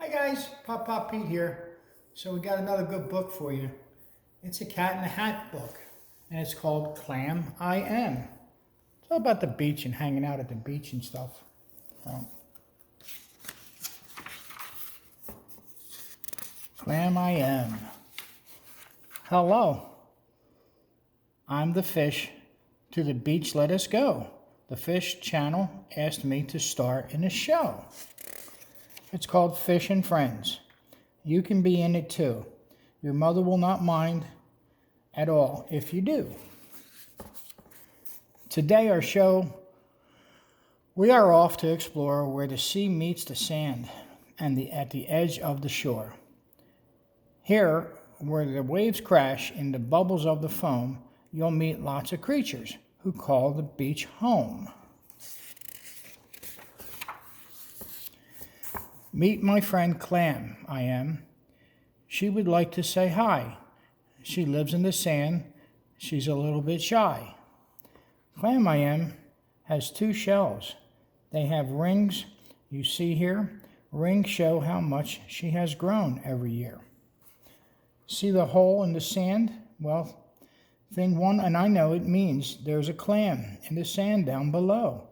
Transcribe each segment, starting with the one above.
Hi guys, Pop Pete here. So we got another good book for you. It's a cat in a hat book, and it's called Clam I Am. It's all about the beach and hanging out at the beach and stuff. Clam I Am. Hello, I'm the fish. To the beach let us go. The Fish Channel asked me to star in a show. It's called Fish and Friends. You can be in it too. Your mother will not mind at all if you do. Today our show, we are off to explore where the sea meets the sand and at the edge of the shore. Here, where the waves crash in the bubbles of the foam, you'll meet lots of creatures who call the beach home. Meet my friend Clam I Am. She would like to say hi. She lives in the sand. She's a little bit shy. Clam I Am has two shells. They have rings. You see here, rings show how much she has grown every year. See the hole in the sand? Well, thing one, and I know it means there's a clam in the sand down below.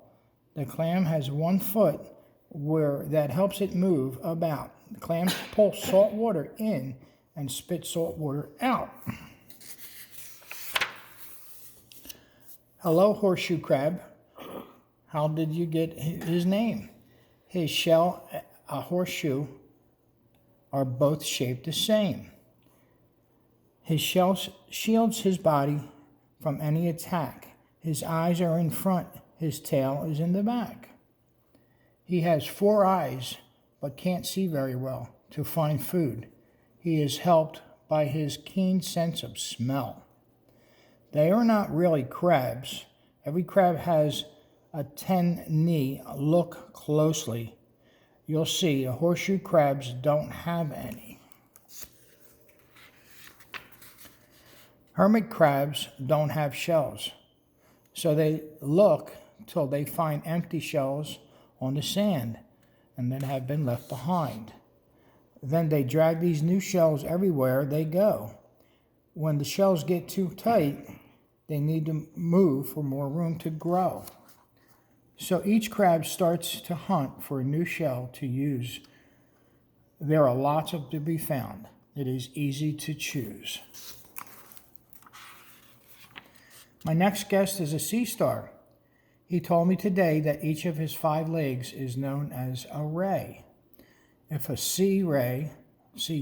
The clam has 1 foot where that helps it move about. The clams pull salt water in and spit salt water out. Hello, horseshoe crab. How did you get his name? His shell, a horseshoe, are both shaped the same. His shell shields his body from any attack. His eyes are in front. His tail is in the back. He has 4 eyes, but can't see very well to find food. He is helped by his keen sense of smell. They are not really crabs. Every crab has a 10 knee. Look closely. You'll see horseshoe crabs don't have any. Hermit crabs don't have shells, so they look till they find empty shells on the sand and then have been left behind. Then they drag these new shells everywhere they go. When the shells get too tight, they need to move for more room to grow. So each crab starts to hunt for a new shell to use. There are lots of to be found. It is easy to choose. My next guest is a sea star. He told me today that each of his 5 legs is known as a ray. If a sea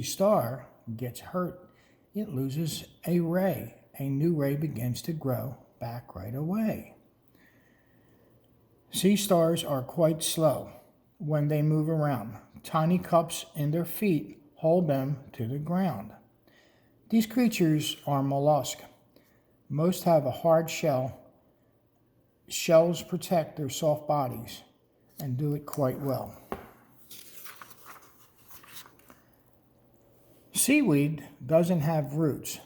star, gets hurt, it loses a ray. A new ray begins to grow back right away. Sea stars are quite slow when they move around. Tiny cups in their feet hold them to the ground. These creatures are mollusks. Most have a hard shell. Shells protect their soft bodies and do it quite well. Seaweed doesn't have roots.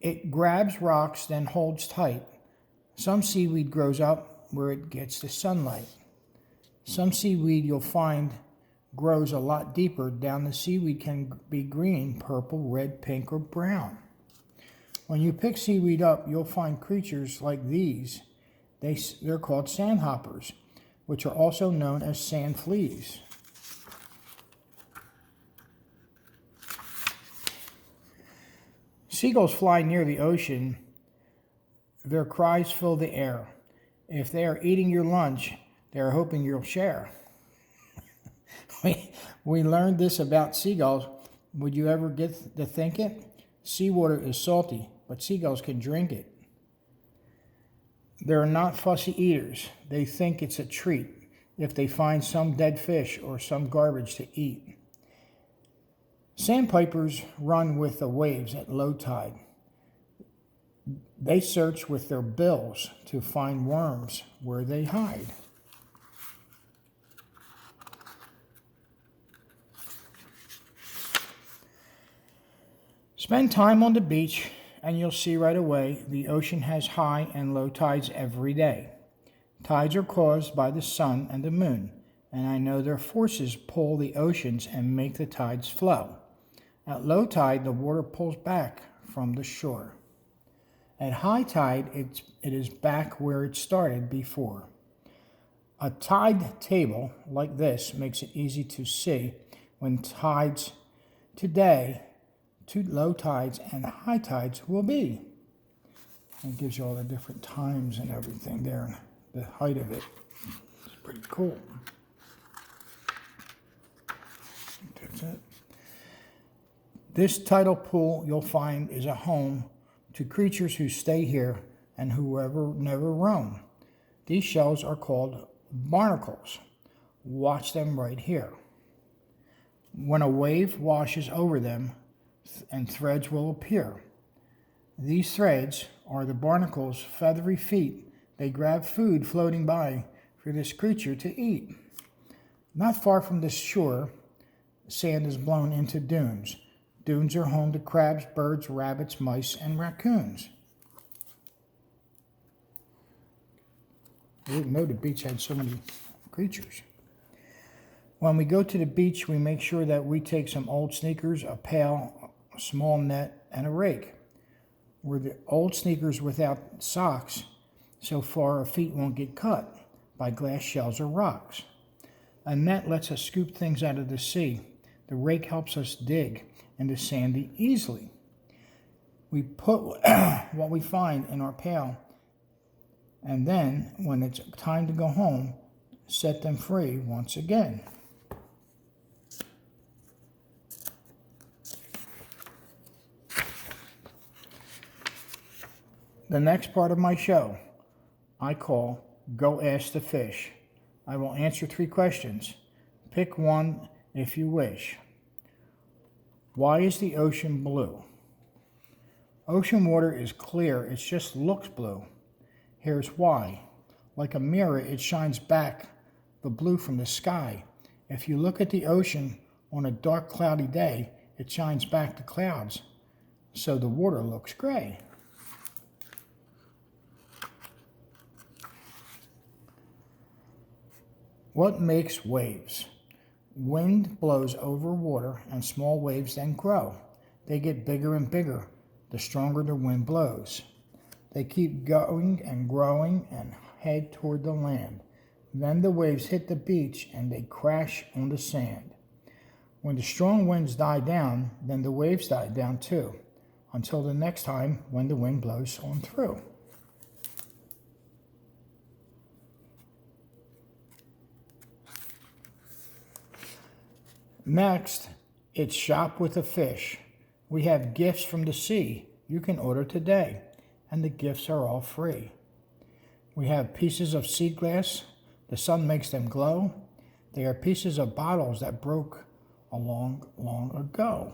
It grabs rocks, then holds tight. Some seaweed grows up where it gets the sunlight. Some seaweed you'll find grows a lot deeper down. The seaweed can be green, purple, red, pink, or brown. When you pick seaweed up, you'll find creatures like these. They're called sandhoppers, which are also known as sand fleas. Seagulls fly near the ocean. Their cries fill the air. If they are eating your lunch, they are hoping you'll share. We learned this about seagulls. Would you ever get to think it? Seawater is salty, but seagulls can drink it. They're not fussy eaters. They think it's a treat if they find some dead fish or some garbage to eat. Sandpipers run with the waves at low tide. They search with their bills to find worms where they hide. Spend time on the beach and you'll see right away the ocean has high and low tides every day. Tides are caused by the sun and the moon. and I know their forces pull the oceans and make the tides flow. At low tide, the water pulls back from the shore. At high tide, it is back where it started before. A tide table like this makes it easy to see when tides today, to low tides and high tides will be. It gives you all the different times and everything there, and the height of it. It's pretty cool. That's it. This tidal pool you'll find is a home to creatures who stay here and whoever never roam. These shells are called barnacles. Watch them right here. When a wave washes over them, and threads will appear. These threads are the barnacles' feathery feet. They grab food floating by for this creature to eat. Not far from the shore, sand is blown into dunes. Dunes are home to crabs, birds, rabbits, mice, and raccoons. I didn't know the beach had so many creatures. When we go to the beach, we make sure that we take some old sneakers, a pail, a small net, and a rake. We're the old sneakers without socks, so far our feet won't get cut by glass shells or rocks. A net lets us scoop things out of the sea. The rake helps us dig into sandy easily. We put what we find in our pail, and then when it's time to go home, set them free once again. The next part of my show, I call Go Ask the Fish. I will answer 3 questions. Pick one if you wish. Why is the ocean blue? Ocean water is clear, it just looks blue. Here's why. Like a mirror, it shines back the blue from the sky. If you look at the ocean on a dark, cloudy day, it shines back the clouds, so the water looks gray. What makes waves? Wind blows over water and small waves then grow. They get bigger and bigger the stronger the wind blows. They keep going and growing and head toward the land. Then the waves hit the beach and they crash on the sand. When the strong winds die down, then the waves die down too, until the next time when the wind blows on through. Next, it's Shop with a Fish. We have gifts from the sea you can order today, and the gifts are all free. We have pieces of sea glass. The sun makes them glow. They are pieces of bottles that broke a long, long ago.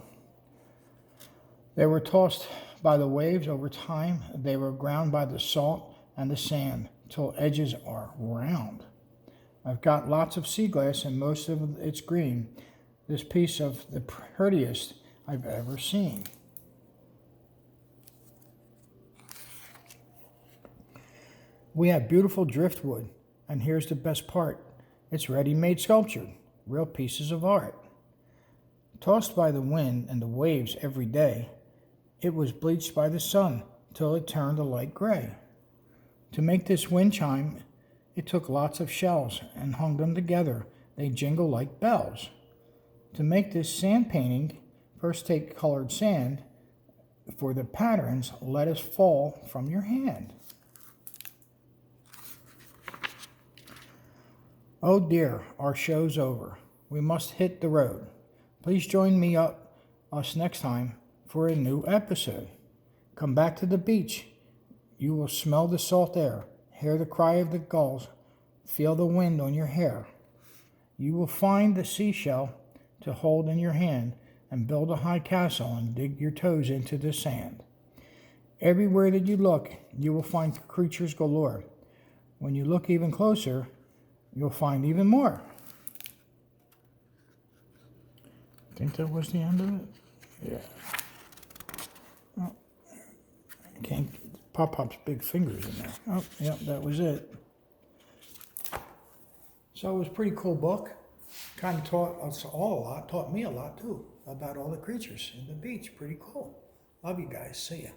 They were tossed by the waves over time. They were ground by the salt and the sand till edges are round. I've got lots of sea glass and most of it's green. This piece of the prettiest I've ever seen. We have beautiful driftwood, and here's the best part. It's ready-made sculptured, real pieces of art. Tossed by the wind and the waves every day, it was bleached by the sun till it turned a light gray. To make this wind chime, it took lots of shells and hung them together. They jingle like bells. To make this sand painting, first take colored sand. For the patterns, let us fall from your hand. Oh dear, our show's over. We must hit the road. Please join us next time for a new episode. Come back to the beach. You will smell the salt air, hear the cry of the gulls, feel the wind on your hair. You will find the seashell to hold in your hand and build a high castle and dig your toes into the sand. Everywhere that you look, you will find creatures galore. When you look even closer, you'll find even more. I think that was the end of it. Yeah. Oh, I can't Pop-Pop's big fingers in there. Oh, yeah, that was it. So it was a pretty cool book. Kind of taught us all a lot, taught me a lot too, about all the creatures in the beach. Pretty cool. Love you guys. See ya.